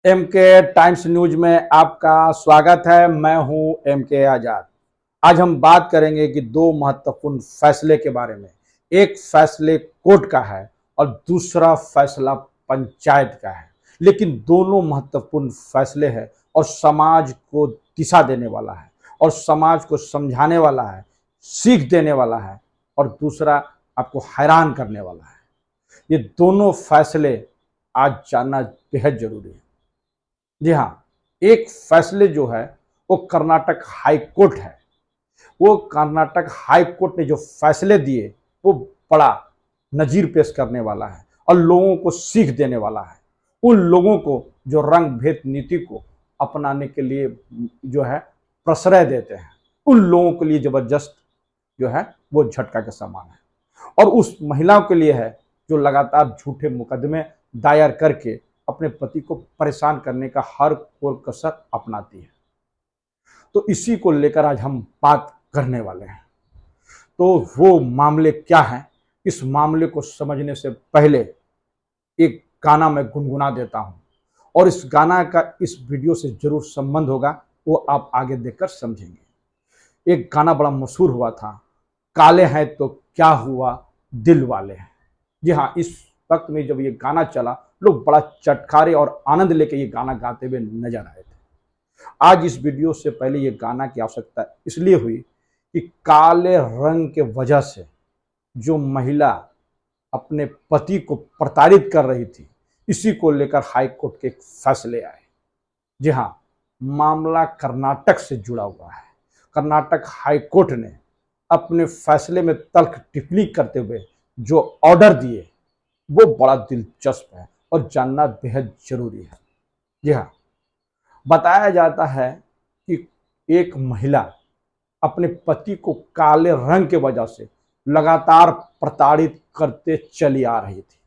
MK times news में आपका स्वागत है। मैं हूं एमके आजाद। आज हम बात करेंगे कि दो महत्वपूर्ण फैसले के बारे में। एक फैसले कोर्ट का है और दूसरा फैसला पंचायत का है, लेकिन दोनों महत्वपूर्ण फैसले हैं और समाज को दिशा देने वाला है और समाज को समझाने वाला है, सीख देने वाला है और दूसरा आपको हैरान करने वाला है। ये दोनों फैसले आज जानना बेहद जरूरी है। जी हाँ, एक फैसले जो है वो कर्नाटक हाई कोर्ट है। वो कर्नाटक हाई कोर्ट ने जो फैसले दिए वो बड़ा नजीर पेश करने वाला है और लोगों को सीख देने वाला है। उन लोगों को जो रंग भेद नीति को अपनाने के लिए जो है प्रश्रय देते हैं, उन लोगों के लिए जबरदस्त जो है वो झटका के समान है। और उस महिलाओं के लिए है जो लगातार झूठे मुकदमे दायर करके अपने पति को परेशान करने का हर कोर कसर अपनाती है। तो इसी को लेकर आज हम बात करने वाले हैं। तो वो मामले क्या हैं, इस मामले को समझने से पहले एक गाना मैं गुनगुना देता हूं और इस गाना का इस वीडियो से जरूर संबंध होगा, वो आप आगे देखकर समझेंगे। एक गाना बड़ा मशहूर हुआ था, काले हैं तो क्या हुआ दिल वाले हैं। जी हाँ, इस वक्त में जब ये गाना चला, लोग बड़ा चटखारे और आनंद लेके ये गाना गाते हुए नजर आए थे। आज इस वीडियो से पहले ये गाना की आवश्यकता इसलिए हुई कि काले रंग के वजह से जो महिला अपने पति को प्रताड़ित कर रही थी, इसी को लेकर हाई कोर्ट के फैसले आए। जी हाँ, मामला कर्नाटक से जुड़ा हुआ है। कर्नाटक हाई कोर्ट ने अपने फैसले में तल्ख टिप्पणी करते हुए जो ऑर्डर दिए वो बड़ा दिलचस्प है और जानना बेहद जरूरी है। जी हाँ, बताया जाता है कि एक महिला अपने पति को काले रंग के वजह से लगातार प्रताड़ित करते चली आ रही थी।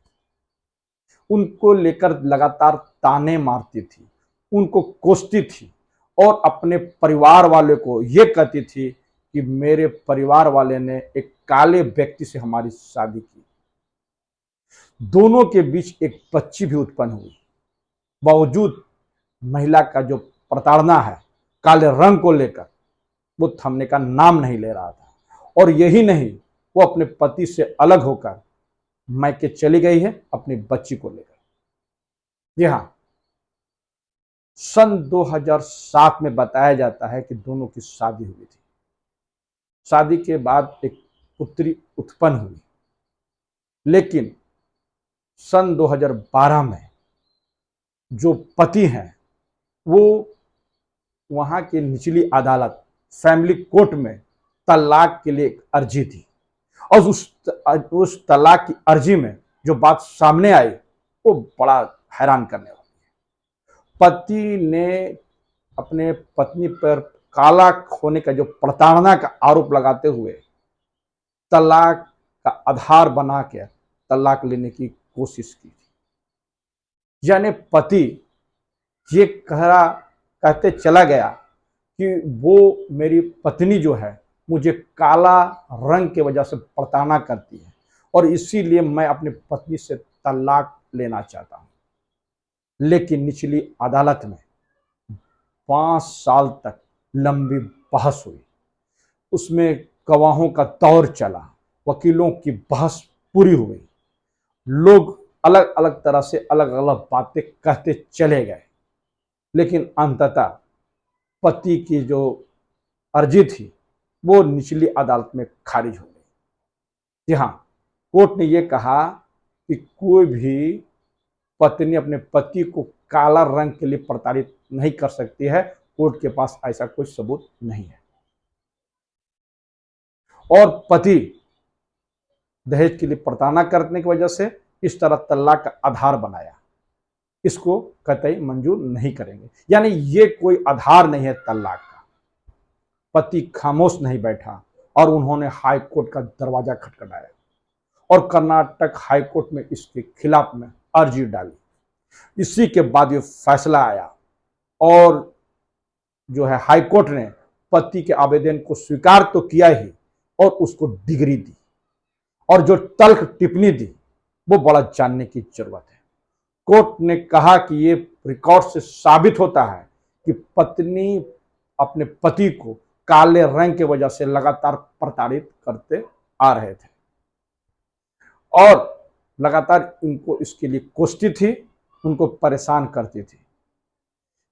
उनको लेकर लगातार ताने मारती थी, उनको कोसती थी और अपने परिवार वाले को ये कहती थी कि मेरे परिवार वाले ने एक काले व्यक्ति से हमारी शादी की। दोनों के बीच एक बच्ची भी उत्पन्न हुई। बावजूद महिला का जो प्रताड़ना है काले रंग को लेकर, वो थमने का नाम नहीं ले रहा था। और यही नहीं, वो अपने पति से अलग होकर मैके चली गई है अपनी बच्ची को लेकर। जी हाँ, सन 2007 में बताया जाता है कि दोनों की शादी हुई थी। शादी के बाद एक पुत्री उत्पन्न हुई, लेकिन सन 2012 में जो पति हैं वो वहां की निचली अदालत फैमिली कोर्ट में तलाक के लिए एक अर्जी दी और उस तलाक की अर्जी में जो बात सामने आई वो बड़ा हैरान करने वाली है। पति ने अपने पत्नी पर काला होने का जो प्रताड़ना का आरोप लगाते हुए तलाक का आधार बना के तलाक लेने की कोशिश की थी। यानी पति ये कहते चला गया कि वो मेरी पत्नी जो है मुझे काला रंग के वजह से प्रताड़ना करती है और इसीलिए मैं अपनी पत्नी से तलाक लेना चाहता हूं। लेकिन निचली अदालत में 5 साल तक लंबी बहस हुई, उसमें गवाहों का दौर चला, वकीलों की बहस पूरी हुई, लोग अलग अलग तरह से अलग अलग बातें कहते चले गए, लेकिन अंततः पति की जो अर्जी थी वो निचली अदालत में खारिज हो गई। जी हाँ, कोर्ट ने यह कहा कि कोई भी पत्नी अपने पति को काला रंग के लिए प्रताड़ित नहीं कर सकती है, कोर्ट के पास ऐसा कोई सबूत नहीं है। और पति दहेज के लिए प्रताड़ना करने की वजह से इस तरह तलाक का आधार बनाया, इसको कतई मंजूर नहीं करेंगे। यानी ये कोई आधार नहीं है तलाक का। पति खामोश नहीं बैठा और उन्होंने हाई कोर्ट का दरवाजा खटखटाया और कर्नाटक हाई कोर्ट में इसके खिलाफ में अर्जी डाली। इसी के बाद ये फैसला आया और जो है हाई कोर्ट ने पति के आवेदन को स्वीकार तो किया ही और उसको डिग्री दी और जो तल्ख टिप्पणी दी वो बड़ा जानने की जरूरत है। कोर्ट ने कहा कि ये रिकॉर्ड से साबित होता है कि पत्नी अपने पति को काले रंग की वजह से लगातार प्रताड़ित करते आ रहे थे और लगातार इनको इसके लिए कोसती थी, उनको परेशान करती थी।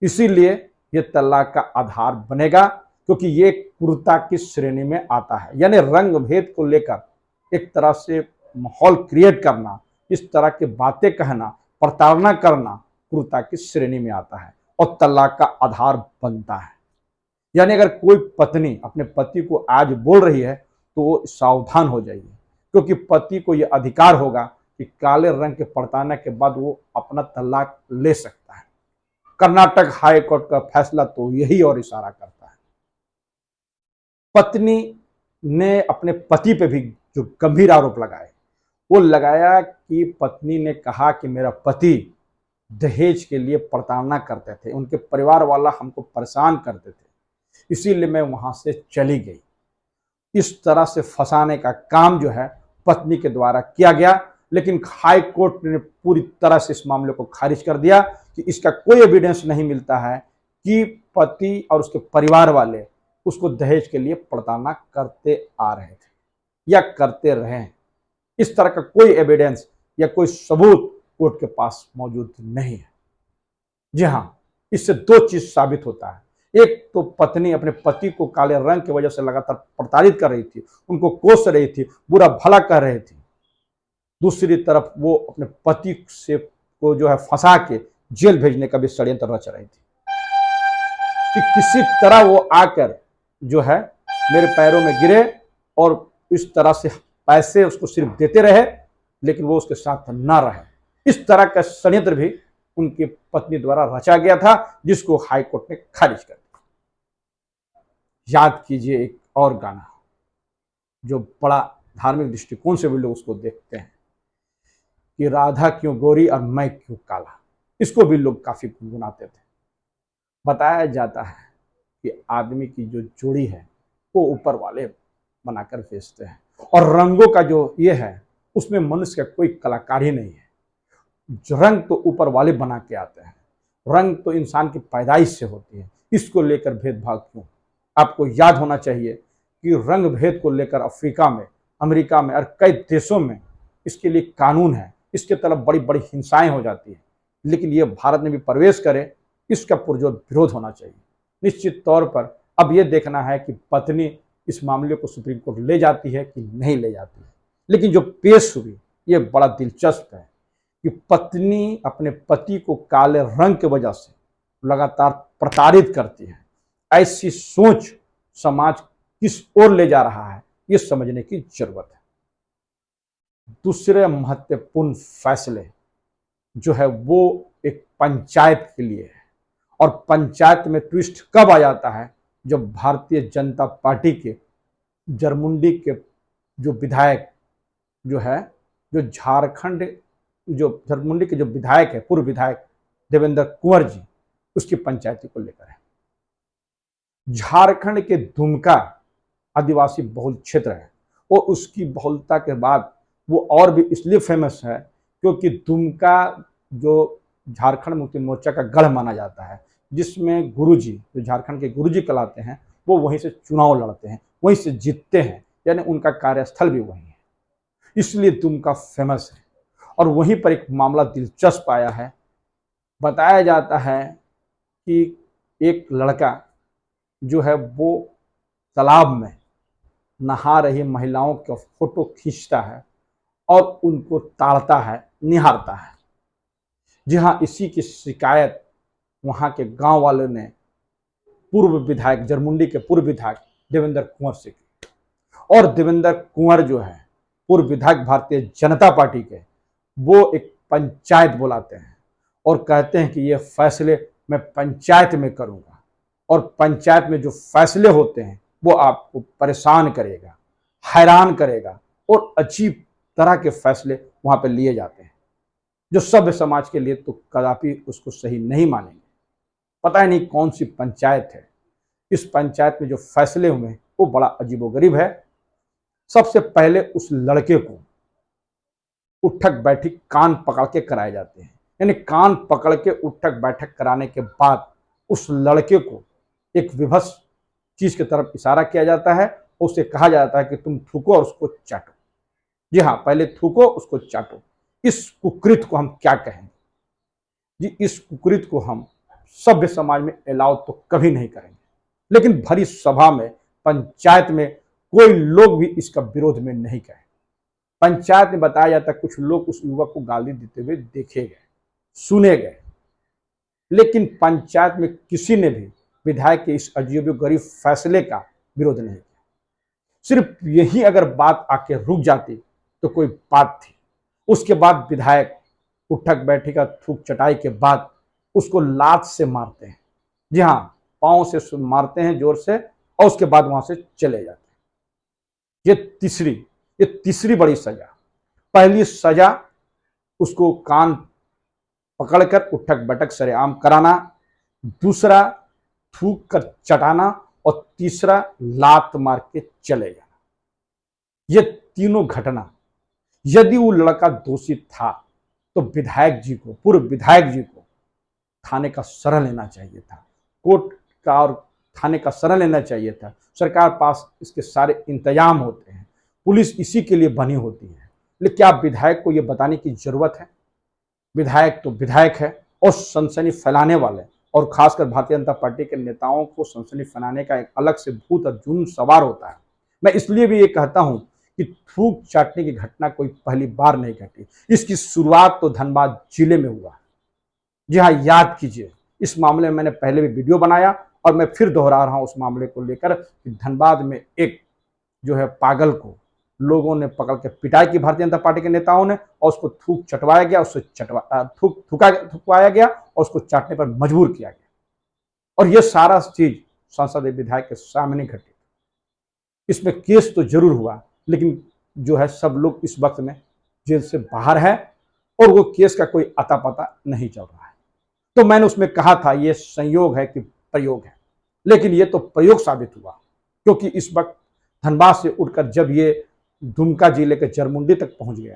इसीलिए ये तलाक का आधार बनेगा, क्योंकि ये क्रूरता की श्रेणी में आता है। यानी रंग भेद को लेकर एक तरह से माहौल क्रिएट करना, इस तरह की बातें कहना, प्रताड़ना करना क्रूरता की श्रेणी में आता है और तलाक का आधार बनता है। यानी अगर कोई पत्नी अपने पति को आज बोल रही है तो वो सावधान हो जाइए, क्योंकि पति को यह अधिकार होगा कि काले रंग के प्रताड़ना के बाद वो अपना तलाक ले सकता है। कर्नाटक हाई कोर्ट का फैसला तो यही और इशारा करता है। पत्नी ने अपने पति पे भी जो गंभीर आरोप लगाए, वो लगाया कि पत्नी ने कहा कि मेरा पति दहेज के लिए प्रताड़ना करते थे, उनके परिवार वाला हमको परेशान करते थे, इसीलिए मैं वहां से चली गई। इस तरह से फंसाने का काम जो है पत्नी के द्वारा किया गया, लेकिन हाई कोर्ट ने पूरी तरह से इस मामले को खारिज कर दिया कि इसका कोई एविडेंस नहीं मिलता है कि पति और उसके परिवार वाले उसको दहेज के लिए प्रताड़ना करते आ रहे थे या करते रहे हैं। इस तरह का कोई एविडेंस या कोई सबूत कोर्ट के पास मौजूद नहीं है। जी हाँ, इससे दो चीज साबित होता है। एक तो पत्नी अपने पति को काले रंग की वजह से लगातार प्रताड़ित कर रही थी, उनको कोस रही थी, बुरा भला कर रही थी। दूसरी तरफ वो अपने पति से को जो है फंसा के जेल भेजने का भी षड्यंत्र रच रही थी कि किसी तरह वो आकर जो है मेरे पैरों में गिरे और इस तरह से पैसे उसको सिर्फ देते रहे, लेकिन वो उसके साथ ना रहे। इस तरह का षड्यंत्र भी उनकी पत्नी द्वारा रचा गया था, जिसको हाईकोर्ट ने खारिज कर दिया। याद कीजिए एक और गाना जो बड़ा धार्मिक दृष्टिकोण से भी लोग उसको देखते हैं कि राधा क्यों गोरी और मैं क्यों काला। इसको भी लोग काफी गुनगुनाते थे। बताया जाता है कि आदमी की जो जोड़ी है वो ऊपर वाले बनाकर भेजते हैं, और रंगों का जो ये है उसमें मनुष्य का कोई कलाकार ही नहीं है। रंग तो ऊपर वाले बना के आते हैं, रंग तो इंसान की पैदाइश से होती है। इसको लेकर भेदभाव क्यों? आपको याद होना चाहिए कि रंग भेद को लेकर अफ्रीका में, अमेरिका में और कई देशों में इसके लिए कानून है, इसके तरफ बड़ी बड़ी हिंसाएं हो जाती है, लेकिन ये भारत में भी प्रवेश करे, इसका पुरजोर विरोध होना चाहिए। निश्चित तौर पर अब ये देखना है कि पत्नी इस मामले को सुप्रीम कोर्ट ले जाती है कि नहीं ले जाती है। लेकिन जो पेश हुई ये बड़ा दिलचस्प है कि पत्नी अपने पति को काले रंग की वजह से लगातार प्रताड़ित करती है। ऐसी सोच समाज किस ओर ले जा रहा है, ये समझने की जरूरत है। दूसरे महत्वपूर्ण फैसले जो है वो एक पंचायत के लिए है, और पंचायत में ट्विस्ट कब आ जाता है जब भारतीय जनता पार्टी के जरमुंडी के जो विधायक जो है, जो झारखंड जो जरमुंडी के जो विधायक है, पूर्व विधायक देवेंद्र कुंवर जी, उसकी पंचायती को लेकर है। झारखंड के दुमका आदिवासी बहुल क्षेत्र है और उसकी बहुलता के बाद वो और भी इसलिए फेमस है क्योंकि दुमका जो झारखंड मुक्ति मोर्चा का गढ़ माना जाता है, जिसमें गुरुजी, जो झारखंड के गुरुजी कहलाते हैं, वो वहीं से चुनाव लड़ते हैं, वहीं से जीतते हैं, यानी उनका कार्यस्थल भी वहीं है, इसलिए दुमका फेमस है। और वहीं पर एक मामला दिलचस्प आया है। बताया जाता है कि एक लड़का जो है वो तालाब में नहा रही महिलाओं का फोटो खींचता है और उनको ताड़ता है, निहारता है। जी हाँ, इसी की शिकायत वहां के गांव वालों ने पूर्व विधायक, जरमुंडी के पूर्व विधायक देवेंद्र कुंवर से की, और देवेंद्र कुंवर जो है पूर्व विधायक भारतीय जनता पार्टी के, वो एक पंचायत बुलाते हैं और कहते हैं कि ये फैसले मैं पंचायत में करूंगा, और पंचायत में जो फैसले होते हैं वो आपको परेशान करेगा, हैरान करेगा, और अजीब तरह के फैसले वहां पर लिए जाते हैं जो सभ्य समाज के लिए तो कदापि उसको सही नहीं मानेंगे। पता ही नहीं कौन सी पंचायत है। इस पंचायत में जो फैसले हुए वो बड़ा अजीबोगरीब है। सबसे पहले उस लड़के को उठक बैठक कान पकड़ के कराए जाते हैं यानी कान पकड़ के उठक बैठक कराने के बाद उस लड़के को एक विभत्स चीज की तरफ इशारा किया जाता है और उसे कहा जाता है कि तुम थूको और उसको चाटो। जी हाँ, पहले थूको उसको चाटो। इस कुकृत को हम क्या कहेंगे जी? इस कुकृत को हम सभ्य समाज में अलाउ तो कभी नहीं करेंगे, लेकिन भरी सभा में, पंचायत में कोई लोग भी इसका विरोध में नहीं कहे। पंचायत में बताया जाता है कुछ लोग उस युवक को गाली देते हुए देखे गए, सुने गए, लेकिन पंचायत में किसी ने भी विधायक के इस अजीबोगरीब फैसले का विरोध नहीं किया। सिर्फ यही अगर बात आके रुक जाती तो कोई बात थी। उसके बाद विधायक उठक बैठक का थूक चटाई के बाद उसको लात से मारते हैं। जी हाँ, पांव से मारते हैं जोर से और उसके बाद वहां से चले जाते हैं। ये तीसरी बड़ी सजा। पहली सजा उसको कान पकड़कर उठक बैठक सरेआम कराना, दूसरा थूक कर चटाना और तीसरा लात मार के चले जाना। ये तीनों घटना, यदि वो लड़का दोषी था तो विधायक जी को, पूर्व विधायक जी को थाने का शरण लेना चाहिए था, कोर्ट का और थाने का शरण लेना चाहिए था। सरकार पास इसके सारे इंतजाम होते हैं, पुलिस इसी के लिए बनी होती है। लेकिन क्या विधायक को यह बताने की जरूरत है? विधायक तो विधायक है और सनसनी फैलाने वाले, और खासकर भारतीय जनता पार्टी के नेताओं को सनसनी फैलाने का एक अलग से भूत और जुनून सवार होता है। मैं इसलिए भी ये कहता हूं कि थूक चाटने की घटना कोई पहली बार नहीं घटी। इसकी शुरुआत तो धनबाद जिले में हुआ। जी हाँ, याद कीजिए, इस मामले में मैंने पहले भी वीडियो बनाया और मैं फिर दोहरा रहा हूं उस मामले को लेकर कि धनबाद में एक जो है पागल को लोगों ने पकड़ के पिटाई की, भारतीय जनता पार्टी के नेताओं ने, और उसको थूक चटवाया गया, उससे थुकवाया गया और उसको चाटने पर मजबूर किया गया। और यह सारा चीज सांसद विधायक के सामने घटी। इसमें केस तो जरूर हुआ, लेकिन जो है सब लोग इस वक्त में जेल से बाहर है और वो केस का कोई अता पता नहीं चल रहा है। तो मैंने उसमें कहा था ये संयोग है कि प्रयोग है, लेकिन ये तो प्रयोग साबित हुआ, क्योंकि इस वक्त धनबाद से उठकर जब ये दुमका जिले के जरमुंडी तक पहुंच गया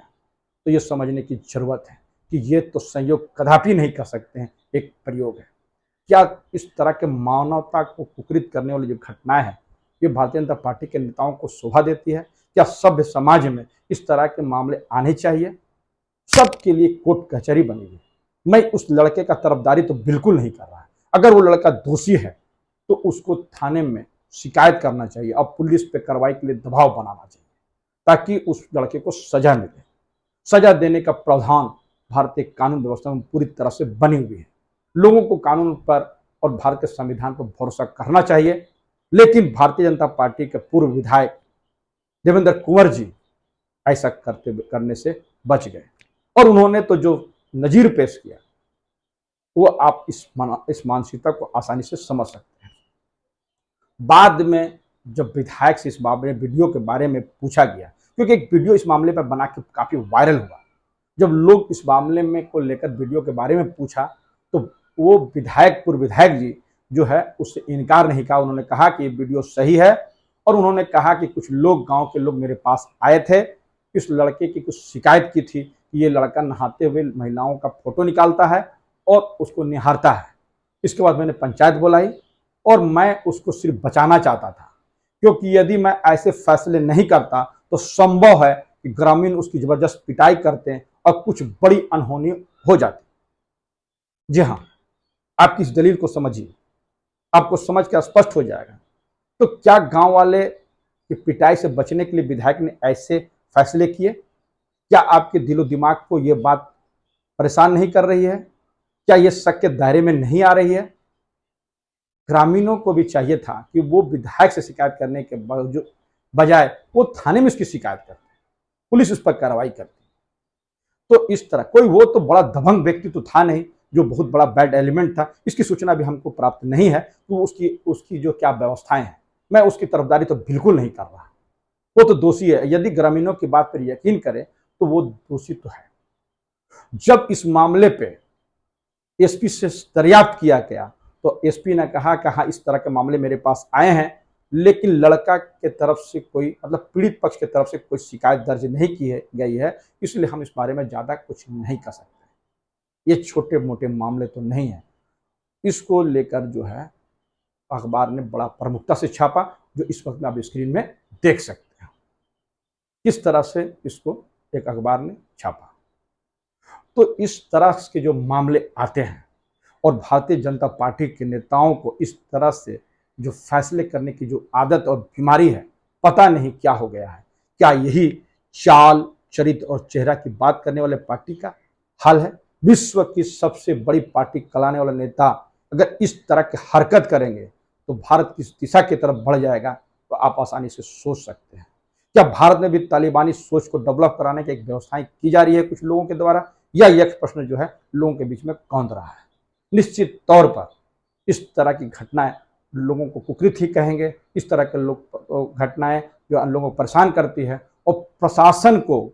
तो ये समझने की जरूरत है कि ये तो संयोग कदापि नहीं कर सकते हैं, एक प्रयोग है। क्या इस तरह के मानवता को कुकृत करने वाली जो घटनाएं हैं ये भारतीय जनता पार्टी के नेताओं को शोभा देती है? क्या सभ्य समाज में इस तरह के मामले आने चाहिए? सबके लिए कोर्ट कचहरी बनेगी। मैं उस लड़के का तरफदारी तो बिल्कुल नहीं कर रहा है। अगर वो लड़का दोषी है तो उसको थाने में शिकायत करना चाहिए और पुलिस पे कार्रवाई के लिए दबाव बनाना चाहिए ताकि उस लड़के को सजा मिले। सजा देने का प्रावधान भारतीय कानून व्यवस्था में पूरी तरह से बनी हुई है। लोगों को कानून पर और भारत के संविधान पर भरोसा करना चाहिए, लेकिन भारतीय जनता पार्टी के पूर्व विधायक देवेंद्र कुंवर जी ऐसा करने से बच गए और उन्होंने तो जो नजीर पेश किया वो आप इस मानसिकता को आसानी से समझ सकते हैं। बाद में जब विधायक से इस मामले वीडियो के बारे में पूछा गया, क्योंकि एक वीडियो इस मामले पर बना के काफी वायरल हुआ, जब लोग इस मामले में को लेकर वीडियो के बारे में पूछा तो वो पूर्व विधायक जी जो है उससे इनकार नहीं कहा। उन्होंने कहा कि ये वीडियो सही है और उन्होंने कहा कि कुछ लोग, गांव के लोग मेरे पास आए थे, इस लड़के की कुछ शिकायत की थी कि ये लड़का नहाते हुए महिलाओं का फोटो निकालता है और उसको निहारता है। इसके बाद मैंने पंचायत बुलाई और मैं उसको सिर्फ बचाना चाहता था, क्योंकि यदि मैं ऐसे फैसले नहीं करता तो संभव है कि ग्रामीण उसकी जबरदस्त पिटाई करते हैं और कुछ बड़ी अनहोनी हो जाती। जी हाँ, आपकी इस दलील को समझिए, आपको समझ के स्पष्ट हो जाएगा। तो क्या गांव वाले की पिटाई से बचने के लिए विधायक ने ऐसे फैसले किए? क्या आपके दिलो दिमाग को यह बात परेशान नहीं कर रही है? क्या यह शक के दायरे में नहीं आ रही है? ग्रामीणों को भी चाहिए था कि वो विधायक से शिकायत करने के बजाय वो थाने में उसकी शिकायत करते, पुलिस उस पर कार्रवाई करती। तो इस तरह कोई वो तो बड़ा दबंग व्यक्ति तो था नहीं जो बहुत बड़ा बैड एलिमेंट था, इसकी सूचना भी हमको प्राप्त नहीं है। तो उसकी जो क्या व्यवस्थाएं हैं, मैं उसकी तरफदारी तो बिल्कुल नहीं कर रहा। वो तो दोषी है, यदि ग्रामीणों की बात पर यकीन करें तो वो दोषी तो है। जब इस मामले पे एसपी से दरियाफ्त किया गया तो एसपी ने कहा कि हाँ, इस तरह के मामले मेरे पास आए हैं, लेकिन लड़का के तरफ से कोई, मतलब पीड़ित पक्ष की तरफ से कोई शिकायत दर्ज नहीं की गई है, इसलिए हम इस बारे में ज्यादा कुछ नहीं कर सकते। ये छोटे मोटे मामले तो नहीं है। इसको लेकर जो है अखबार ने बड़ा प्रमुखता से छापा, जो इस वक्त में आप स्क्रीन में देख सकते हैं किस तरह से इसको एक अखबार ने छापा। तो इस तरह के जो मामले आते हैं और भारतीय जनता पार्टी के नेताओं को इस तरह से जो फैसले करने की जो आदत और बीमारी है, पता नहीं क्या हो गया है। क्या यही चाल, चरित्र और चेहरा की बात करने वाले पार्टी का हाल है? विश्व की सबसे बड़ी पार्टी कहलाने वाला नेता अगर इस तरह की हरकत करेंगे तो भारत किस दिशा की तरफ बढ़ जाएगा, तो आप आसानी से सोच सकते हैं। क्या भारत में भी तालिबानी सोच को डेवलप कराने की एक व्यवस्थाएं की जा रही है कुछ लोगों के द्वारा, या यह प्रश्न जो है लोगों के बीच में कौंध रहा है? निश्चित तौर पर इस तरह की घटनाएं लोगों को कुकृत ही कहेंगे। इस तरह के लोग घटनाएं जो लोगों को परेशान करती है, और प्रशासन को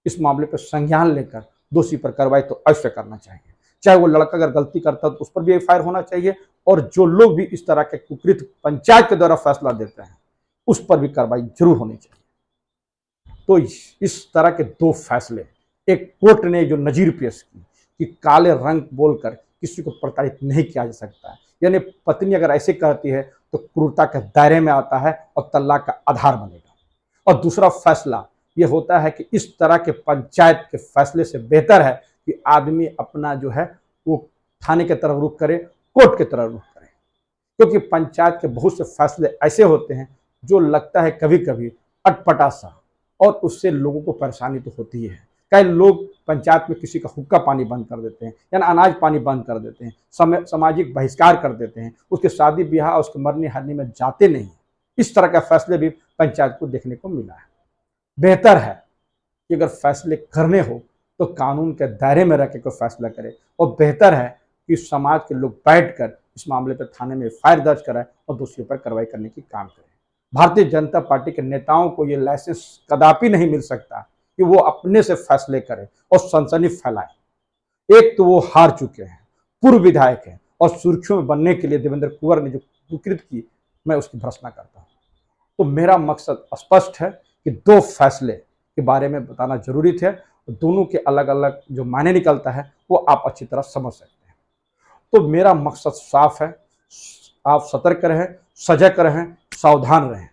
इस मामले पर संज्ञान लेकर दोषी पर कार्रवाई तो अवश्य करना चाहिए। चाहे वो लड़का अगर गलती करता है तो उस पर भी एफआईआर होना चाहिए, और जो लोग भी इस तरह के कुकृत पंचायत के द्वारा फैसला देते हैं उस पर भी कार्रवाई जरूर होनी चाहिए। तो इस तरह के दो फैसले, एक कोर्ट ने जो नजीर पेश की कि काले रंग बोलकर किसी को प्रताड़ित नहीं किया जा सकता है, यानी पत्नी अगर ऐसे कहती है तो क्रूरता के दायरे में आता है और तलाक का आधार बनेगा। और दूसरा फैसला ये होता है कि इस तरह के पंचायत के फैसले से बेहतर है कि आदमी अपना जो है वो थाने की तरफ रुख करे, कोर्ट की तरफ रुख करे, क्योंकि पंचायत के बहुत से फैसले ऐसे होते हैं जो लगता है कभी कभी अटपटा सा, और उससे लोगों को परेशानी तो होती ही है। कई लोग पंचायत में किसी का हुक्का पानी बंद कर देते हैं, या अनाज पानी बंद कर देते हैं, सामाजिक बहिष्कार कर देते हैं, उसके शादी ब्याह उसके मरने हरने में जाते नहीं। इस तरह का फैसले भी पंचायत को देखने को मिला है। बेहतर है कि अगर फैसले करने हो तो कानून के दायरे में रह के कोई फैसला करे, और बेहतर है कि समाज के लोग बैठकर इस मामले पर थाने में एफआईआर दर्ज कराए और दोषियों पर कार्रवाई करने की काम करें। भारतीय जनता पार्टी के नेताओं को ये लाइसेंस कदापि नहीं मिल सकता कि वो अपने से फैसले करें और सनसनी फैलाए। एक तो वो हार चुके हैं, पूर्व विधायक हैं, और सुर्खियों में बनने के लिए देवेंद्र कुंवर ने जो कुकृत की, मैं उसकी भर्त्सना करता हूँ। तो मेरा मकसद स्पष्ट है कि दो फैसले के बारे में बताना जरूरी थे, दोनों के अलग अलग जो मायने निकलता है वो आप अच्छी तरह समझ सकते हैं। तो मेरा मकसद साफ है, आप सतर्क रहें, सजग रहें, सावधान रहें।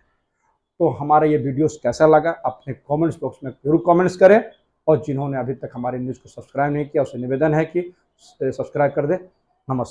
तो हमारा ये वीडियोस कैसा लगा अपने कमेंट्स बॉक्स में जरूर कमेंट्स करें, और जिन्होंने अभी तक हमारे न्यूज़ को सब्सक्राइब नहीं किया उसे निवेदन है कि सब्सक्राइब कर दें। नमस्कार।